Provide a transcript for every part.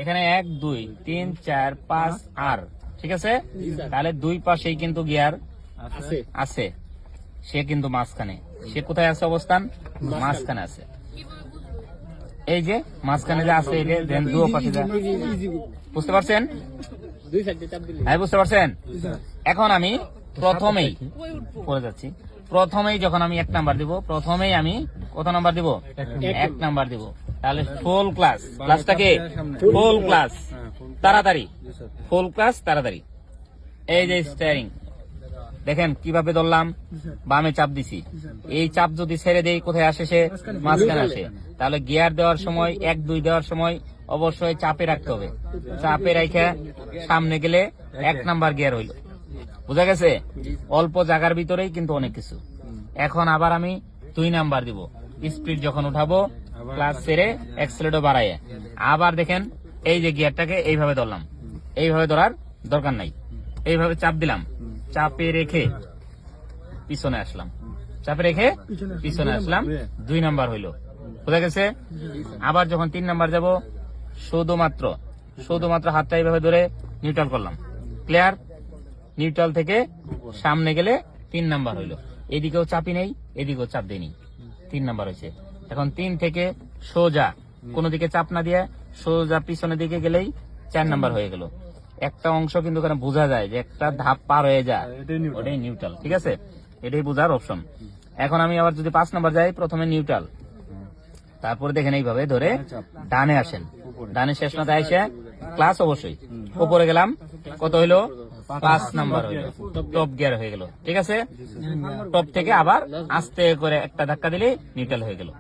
এখানে 1 2 3 4 5 আর ঠিক আছে, তাহলে দুই পাশেই কিন্তু গিয়ার আছে। সে কিন্তু মাঝখানে, সে কোথায় আছে অবস্থান? মাঝখানে আছে। এই যে মাঝখানে যে আছে, দুই পাশে বুঝতে পারছেন? হ্যাঁ বুঝতে পারছেন। এখন আমি প্রথমেই পড়ে যাচ্ছি। প্রথমেই যখন আমি 1 নাম্বার দিব, প্রথমেই আমি কত নাম্বার দিব? 1 নাম্বার দিব। তাহলে ফুল ক্লাস, ক্লাসটাকে ফুল ক্লাস তাড়াতাড়ি, ফুল ক্লাস তাড়াতাড়ি। এই যে স্টিয়ারিং দেখেন কিভাবে ধরলাম, বামে চাপ দিছি। এই চাপ যদি ছেড়ে দেই কোথায় আসে? সে মাঝখানে আসে। তাহলে গিয়ার দেওয়ার সময় 1 2 দেওয়ার সময় অবশ্যই চাপে রাখতে হবে। চাপে রেখে সামনে গেলে 1 নাম্বার গিয়ার হইল। বুঝা গেছে? অল্প জায়গার ভিতরেই কিন্তু অনেক কিছু। এখন আবার আমি 2 নাম্বার দিব। স্পিড যখন উঠাবো ক্লাস ছেড়ে অ্যাক্সিলারেটর বাড়াইয়ে আবার দেখেন এই যে গিয়ারটাকে এইভাবে ধরলাম। এইভাবে ধরার দরকার নাই, এইভাবে চাপ দিলাম, চাপে রেখে পিছনে আসলাম, চাপে রেখে পিছনে আসলাম, 2 নাম্বার হইল। বুঝা গেছে? আবার যখন 3 নাম্বার যাব শুধুমাত্র হাতটা এইভাবে ধরে নিউট্রাল করলাম। ক্লিয়ার? নিউট্রাল থেকে সামনে গেলে 3 নাম্বার হইল। এদিকেও চাপি নেই, এদিকেও চাপ দেয়নি, 3 নাম্বার হয়েছে। এখন 3 থেকে সোজা কোন দিকে চাপ না দিয়ে সোজা পিছনের দিকে গেলেই 4 নাম্বার হয়ে গেল। একটা অংশ কিন্তু এখানে বোঝা যায় যে একটা ধাপ পার হয়ে যায়, ওটাই নিউট্রাল। ঠিক আছে, এটাই বোঝার অপশন। এখন আমি আবার যদি 5 নাম্বার যাই, প্রথমে নিউট্রাল, তারপরে দেখেন এইভাবে ধরে ডানে আসেন, ডানে শেষ মাথায় এসে ক্লাস অবশ্যই উপরে গেলাম, কত হইলো? 5 নাম্বার হইলো, টপ গিয়ার হয়ে গেল। ঠিক আছে, টপ থেকে আবার আস্তে করে একটা ধাক্কা দিলে নিউট্রাল হয়ে গেল।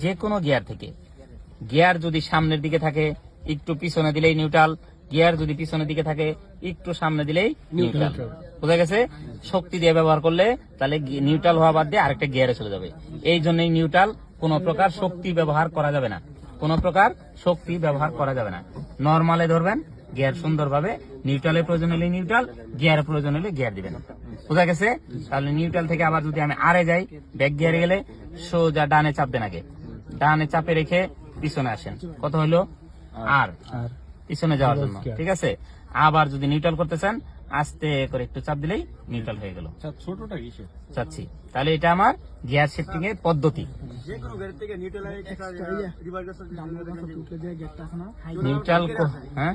যে কোনো গিয়ার থেকে গিয়ার যদি সামনের দিকে থাকে একটু পিছনে দিলেই নিউট্রাল, গিয়ার যদি পিছনের দিকে থাকে একটু সামনে দিলেই নিউট্রাল। বোঝা গেছে? শক্তি দিয়ে ব্যবহার করলে তাহলে নিউট্রাল হওয়া বাদ দিয়ে আরেকটা গিয়ারে চলে যাবে। এই জন্যই নিউট্রাল কোন প্রকার শক্তি ব্যবহার করা যাবে না, কোন প্রকার শক্তি ব্যবহার করা যাবে না। নরমালে ধরবেন গিয়ার সুন্দরভাবে, নিউট্রালের প্রয়োজন হলে নিউট্রাল, গিয়ারের প্রয়োজন হলে গিয়ার দিবেন। বোঝা গেছে? তাহলে নিউট্রাল থেকে আবার যদি আমি আরে যাই, ব্যাক গিয়ারে গেলে সোজা ডানে চাপ দেন, আগে ডানে চাপে রেখে পিছনে আসেন, কত হইলো? আর পিছনে যাওয়ার জন্য। ঠিক আছে, আবার যদি নিউট্রাল করতে চান আস্তে করে একটু চাপ দিলেই নিউট্রাল হয়ে গেল। ছোটটা কিসে চাচ্ছি, তাহলে এটা আমার গিয়ার শিফটিং এর পদ্ধতি। নিউট্রাল, হ্যাঁ